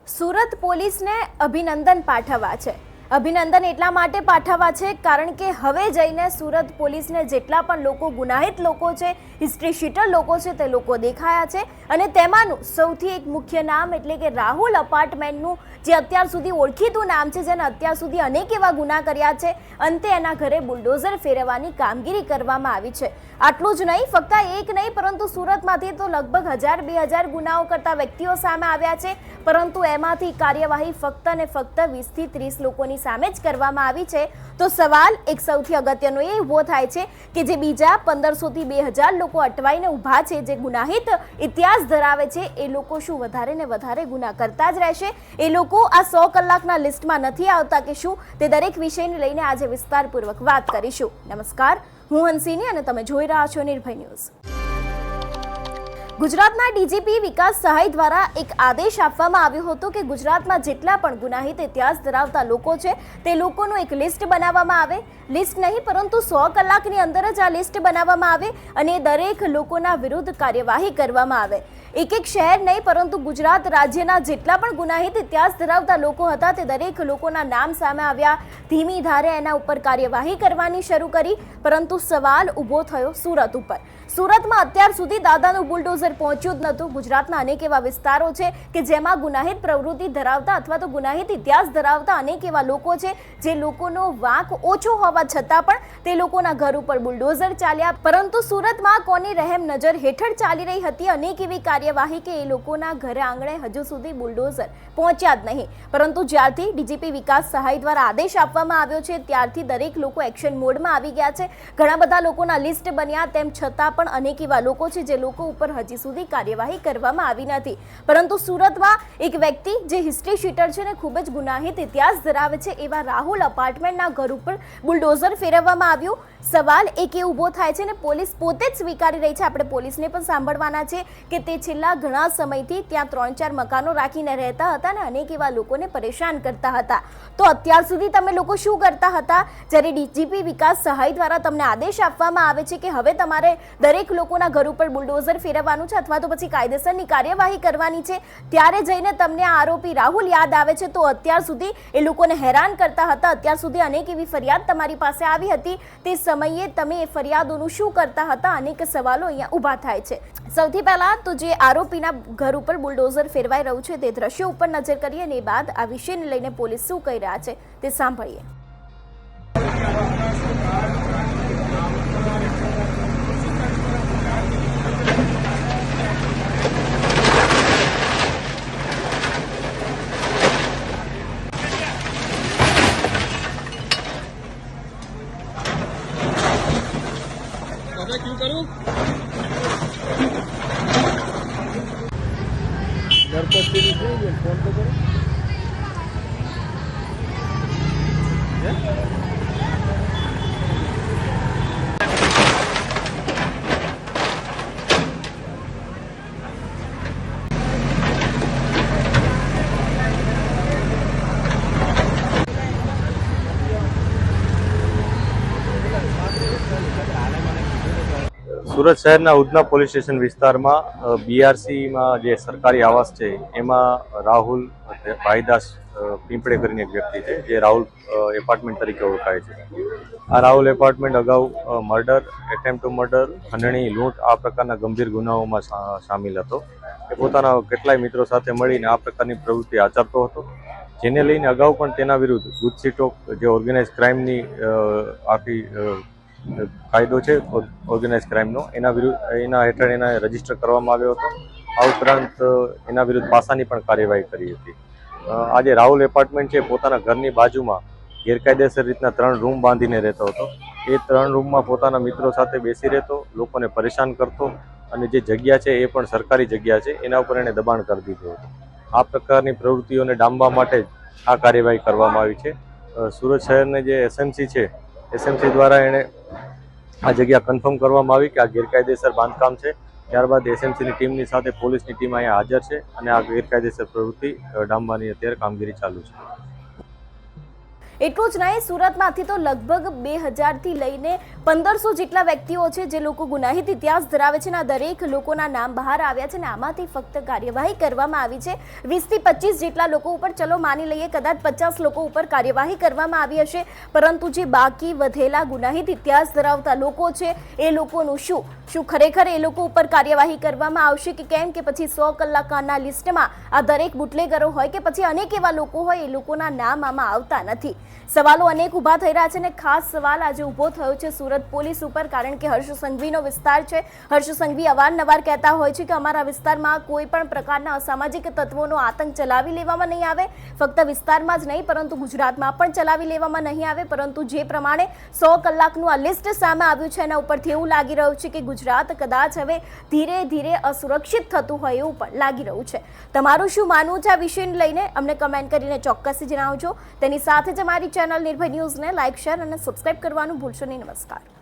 સુરત પોલીસને અભિનંદન પાઠવવા છે। અભિનંદન એટલા માટે પાઠવવા છે કારણ કે હવે જઈને સુરત પોલીસને જેટલા પણ લોકો ગુનાહિત લોકો છે, હિસ્ટ્રી શીટર લોકો છે તે લોકો દેખાયા છે અને તેમાંનું સૌથી એક મુખ્ય નામ એટલે કે રાહુલ અપાર્ટમેન્ટનું જે અત્યાર સુધી ઓળખીતું નામ છે, જેને અત્યાર સુધી અનેક એવા ગુના કર્યા છે, અંતે એના ઘરે બુલડોઝર ફેરવવાની કામગીરી કરવામાં આવી છે। આટલું જ નહીં, ફક્ત એક નહીં પરંતુ સુરતમાંથી તો લગભગ 1000-2000 ગુનાઓ કરતા વ્યક્તિઓ સામે આવ્યા છે, પરંતુ એમાંથી કાર્યવાહી ફક્ત ને ફક્ત 20 થી 30 લોકોની સામે જ કરવામાં આવી છે। તો સવાલ એક સૌથી અગત્યનો એ ઊભો થાય છે કે જે બીજા 1500 થી 2000 લોકો અટવાઈને ઊભા છે, જે ગુનાહિત ઇતિહાસ ધરાવે છે, એ લોકો શું વધારે ને વધારે ગુના કરતા જ રહેશે? એ લોકો આ 100 કલાકના લિસ્ટમાં નથી આવતા કે શું? તે દરેક વિષયને લઈને આજે વિસ્તારપૂર્વક વાત કરીશું। નમસ્કાર, હું હંસિની અને તમે જોઈ રહ્યા છો નિર્ભય ન્યૂઝ। ગુજરાતના ડીજીપી વિકાસ સહાય દ્વારા એક આદેશ આપવામાં આવ્યો હતો કે ગુજરાતમાં જેટલા પણ ગુનાહિત ઇતિહાસ ધરાવતા લોકો છે તે લોકોનું એક લિસ્ટ બનાવવામાં આવે। લિસ્ટ નહીં પરંતુ 100 કલાકની અંદર જ આ લિસ્ટ બનાવવામાં આવે અને દરેક લોકોના વિરુદ્ધ કાર્યવાહી કરવામાં આવે। એક શહેર નહીં પરંતુ ગુજરાત રાજ્યના જેટલા પણ ગુનાહિત ઇતિહાસ ધરાવતા લોકો હતા તે દરેક લોકોના નામ સામે આવ્યા। ધીમી ધારે એના ઉપર કાર્યવાહી કરવાની શરૂ કરી, પરંતુ સવાલ ઊભો થયો સુરત ઉપર। સુરતમાં અત્યાર સુધી દાદાનું બુલડોઝર પહોંચ્યું જ નહોતું। ગુજરાતના અનેક એવા વિસ્તારો છે કે જેમાં ગુનાહિત પ્રવૃત્તિ ધરાવતા અથવા તો ગુનાહિત ઇતિહાસ ધરાવતા અનેક એવા લોકો છે, જે લોકોનો વાંક ઓછો હોવા છતાં પણ તે લોકોના ઘર ઉપર બુલડોઝર ચાલ્યા। પરંતુ સુરતમાં કોની રહેમ નજર હેઠળ ચાલી રહી હતી અનેક એવી કાર્યવાહી કે એ લોકોના ઘરે આંગણે હજુ સુધી બુલડોઝર પહોંચ્યા જ નહીં। પરંતુ જ્યારથી ડીજીપી વિકાસ સહાય દ્વારા આદેશ આપવામાં આવ્યો છે ત્યારથી દરેક લોકો એક્શન મોડમાં આવી ગયા છે। ઘણા બધા લોકોના લિસ્ટ બન્યા, તેમ છતાં પણ અનેક એવા લોકો છે જે લોકો ઉપર હજી સુધી કાર્યવાહી કરવામાં આવી નથી। પરંતુ સુરતમાં એક વ્યક્તિ જે હિસ્ટ્રી શીટર છે ને ખૂબ જ ગુનાહિત ઇતિહાસ ધરાવે છે એવા રાહુલ અપાર્ટમેન્ટના ઘર ઉપર બુલડોઝર ફેરવવામાં આવ્યું। સવાલ એક એ ઊભો થાય છે ને પોલીસ પોતે જ સ્વીકારી રહી છે, આપણે પોલીસને પણ સાંભળવાના છે કે તે છેલ્લા ઘણા સમયથી ત્યાં 3-4 મકાનો રાખીને રહેતા હતા અને અનેક એવા લોકોને પરેશાન કરતા હતા। તો અત્યાર સુધી તમે લોકો શું કરતા હતા? જ્યારે ડીજીપી વિકાસ સહાય દ્વારા તમને આદેશ આપવામાં આવે છે કે હવે તમારે દરેક લોકોના ઘર ઉપર બુલડોઝર ફેરવવાનું છે અથવા તો પછી કાયદેસરની કાર્યવાહી કરવાની છે, ત્યારે જઈને તમને આ આરોપી રાહુલ યાદ આવે છે। તો અત્યાર સુધી એ લોકોને હેરાન કરતા હતા, અત્યાર સુધી અનેક એવી ફરિયાદ તમારી પાસે આવી હતી, તે સમયે તમે એ ફરિયાદોનું શું કરતા હતા? અનેક સવાલો અહીંયા ઊભા થાય છે। સૌથી પહેલા તો જે આરોપીના ઘર ઉપર બુલડોઝર ફેરવાઈ રહ્યું છે તે દ્રશ્યો ઉપર નજર કરીએ અને બાદ આ વિષયને લઈને પોલીસ શું કહી રહ્યા છે તે સાંભળીએ। क्यों करूं? घर पर फोन तो करो। સુરત શહેરના ઉધના પોલીસ સ્ટેશન વિસ્તારમાં BRCમાં જે સરકારી આવાસ છે એમાં રાહુલ ભાઈદાસ પીંપળે કરીને એક વ્યક્તિ છે જે રાહુલ એપાર્ટમેન્ટ તરીકે ઓળખાય છે। આ રાહુલ એપાર્ટમેન્ટ અગાઉ મર્ડર, એટેમ્પ્ટ ટુ મર્ડર, ખંડણી, લૂંટ આ પ્રકારના ગંભીર ગુનાઓમાં સામેલ હતો। એ પોતાના કેટલાય મિત્રો સાથે મળીને આ પ્રકારની પ્રવૃત્તિ આચરતો હતો, જેને લઈને અગાઉ પણ તેના વિરુદ્ધ ગુજસીટોક જે ઓર્ગેનાઇઝ ક્રાઇમની આખી કાયદો છે ઓર્ગેનાઇઝ ક્રાઇમનો, એના હેઠળ એને રજીસ્ટર કરવામાં આવ્યો હતો। આ ઉપરાંત એના વિરુદ્ધ પાસાની પણ કાર્યવાહી કરી હતી। આજે રાહુલ એપાર્ટમેન્ટ છે પોતાના ઘરની બાજુમાં ગેરકાયદેસર રીતના 3 રૂમ બાંધીને રહેતો હતો। એ 3 રૂમમાં પોતાના મિત્રો સાથે બેસી રહેતો, લોકોને પરેશાન કરતો અને જે જગ્યા છે એ પણ સરકારી જગ્યા છે એના ઉપર એને દબાણ કરી દીધું હતું। આ પ્રકારની પ્રવૃત્તિઓને ડામવા માટે જ આ કાર્યવાહી કરવામાં આવી છે। સુરત શહેરને જે SMC છે, SMC દ્વારા એણે આ જગ્યા કન્ફર્મ કરવામાં આવી કે આ ગેરકાયદેસર બાંધકામ છે। ત્યારબાદ SMCની ટીમની સાથે પોલીસની ટીમ અહીંયા હાજર છે અને આ ગેરકાયદેસર પ્રવૃત્તિ ડામવાની અત્યારે કામગીરી ચાલુ છે। એટલું જ નહીં, સુરતમાંથી તો લગભગ 2000થી લઈને 1500 જેટલા વ્યક્તિઓ છે જે લોકો ગુનાહિત ઇતિહાસ ધરાવે છે અને આ દરેક લોકોના નામ બહાર આવ્યા છે અને આમાંથી ફક્ત કાર્યવાહી કરવામાં આવી છે 20 થી 25 જેટલા લોકો ઉપર. ચલો માની લઈએ કદાચ 50 લોકો ઉપર કાર્યવાહી કરવામાં આવી હશે, પરંતુ જે બાકી વધેલા ગુનાહિત ઇતિહાસ ધરાવતા લોકો છે એ લોકોનું શું ખરેખર એ લોકો ઉપર કાર્યવાહી કરવામાં આવશે કે કેમ, કે પછી 100 કલાકના લિસ્ટમાં આ દરેક બુટલેગરો હોય કે પછી અનેક એવા લોકો હોય એ લોકોના નામ આમાં આવતા નથી? સવાલો અનેક ઊભા થઈ રહ્યા છે અને ખાસ સવાલ આજે ઊભો થયો છે સુરત પોલીસ ઉપર, કારણ કે હર્ષ સંઘવીનો વિસ્તાર છે. હર્ષ સંઘવી અવારનવાર કહેતા હોય છે કે અમારા વિસ્તારમાં કોઈ પણ પ્રકારના અસામાજિક તત્વોનો આતંક ચલાવી લેવામાં નહીં આવે. ફક્ત વિસ્તારમાં જ નહીં પરંતુ ગુજરાતમાં પણ ચલાવી લેવામાં નહીં આવે. પરંતુ જે પ્રમાણે 100 કલાકનું આ લિસ્ટ સામે આવ્યું છે એના ઉપરથી એવું લાગી રહ્યું છે કે ગુજરાત કદાચ હવે ધીરે ધીરે અસુરક્ષિત થતું હોય એવું પણ લાગી રહ્યું છે. તમારું શું માનવું છે આ વિષયને લઈને અમને કમેન્ટ કરીને ચોક્કસથી જણાવજો. તેની સાથે જ અમારી ચેનલ નિર્ભય ન્યૂઝને લાઇક, શેર અને સબસ્ક્રાઇબ કરવાનું ભૂલશો નહીં. નમસ્કાર.